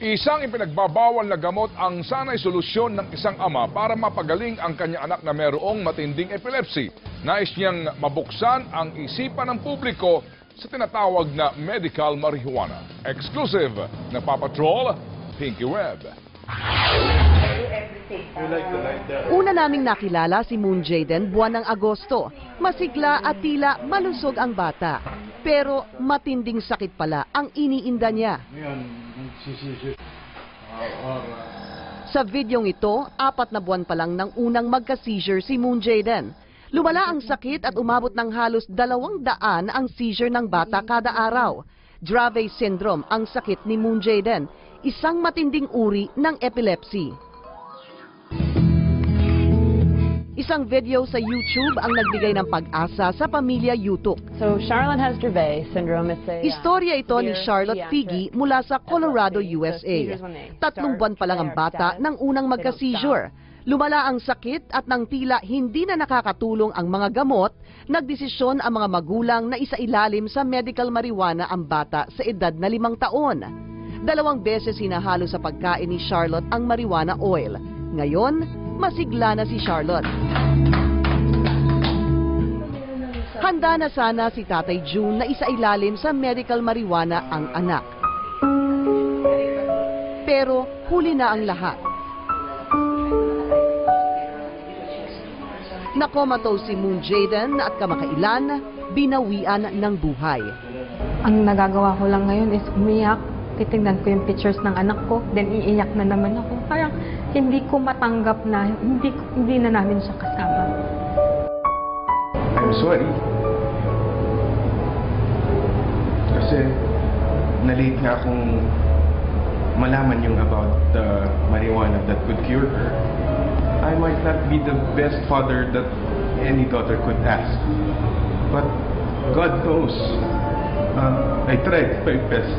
Isang ipinagbabawal na gamot ang sanay solusyon ng isang ama para mapagaling ang kanyang anak na mayroong matinding epilepsy. Nais niyang mabuksan ang isipan ng publiko sa tinatawag na medical marijuana. Exclusive na Papatrol, Pinky Web. Una naming nakilala si Moon Jaden buwan ng Agosto. Masigla at tila malusog ang bata. Pero matinding sakit pala ang iniinda niya. Sa videong ito, 4 na buwan pa lang nang unang magka-seizure si Moon Jaden. Lumala ang sakit at umabot ng halos 200 ang seizure ng bata kada araw. Dravet syndrome ang sakit ni Moon Jaden, isang matinding uri ng epilepsy. Isang video sa YouTube ang nagbigay ng pag-asa sa pamilya Yutuk. So Charlotte has Dravet syndrome. It's a Istorya ito ni Charlotte Figi mula sa Colorado, USA. 3 buwan pa lang ang bata nang unang magka-seizure. Lumala ang sakit at nang tila hindi na nakakatulong ang mga gamot, nagdesisyon ang mga magulang na isailalim sa medical marijuana ang bata sa edad na 5 taon. 2 beses hinahalo sa pagkain ni Charlotte ang marijuana oil. Ngayon, masigla na si Charlotte. Handa na sana si Tatay June na isailalim sa medical marijuana ang anak. Pero huli na ang lahat. Nakomatose si Moon Jaden at kamakailan, binawian ng buhay. Ang nagagawa ko lang ngayon is umiyak. Titignan ko yung pictures ng anak ko, then iiyak na naman ako. Parang hindi ko matanggap na hindi na namin siya kasama. I'm sorry. Kasi na-late nga akong malaman yung about the marijuana that could cure her. I might not be the best father that any daughter could ask. But God knows, I tried my best.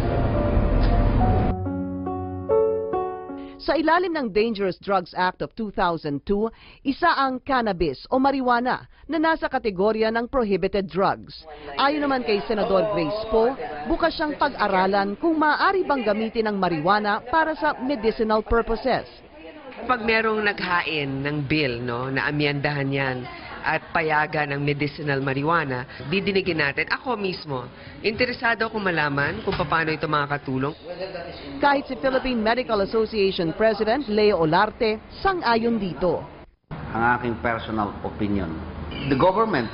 Sa ilalim ng Dangerous Drugs Act of 2002, isa ang cannabis o marijuana na nasa kategorya ng prohibited drugs. Ayon naman kay Senador Grace Poe, bukas siyang pag-aralan kung maaari bang gamitin ang marijuana para sa medicinal purposes. Pag merong naghain ng bill, na amyendahan yan at payagan ng medicinal marijuana, didinigin natin. Ako mismo, interesado akong malaman kung paano ito makakatulong. Kahit si Philippine Medical Association President Leo Olarte, sang-ayon dito. Ang aking personal opinion, the government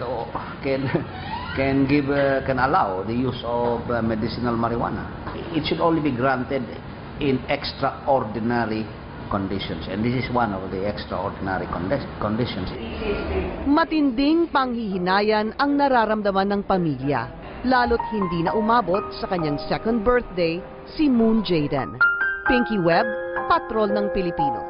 can allow the use of medicinal marijuana. It should only be granted in extraordinary conditions, and this is one of the extraordinary conditions. Matinding panghihinayan ang nararamdaman ng pamilya, lalo't hindi na umabot sa kanyang 2nd birthday si Moon Jaden. Pinky Web, Patrol ng Pilipino.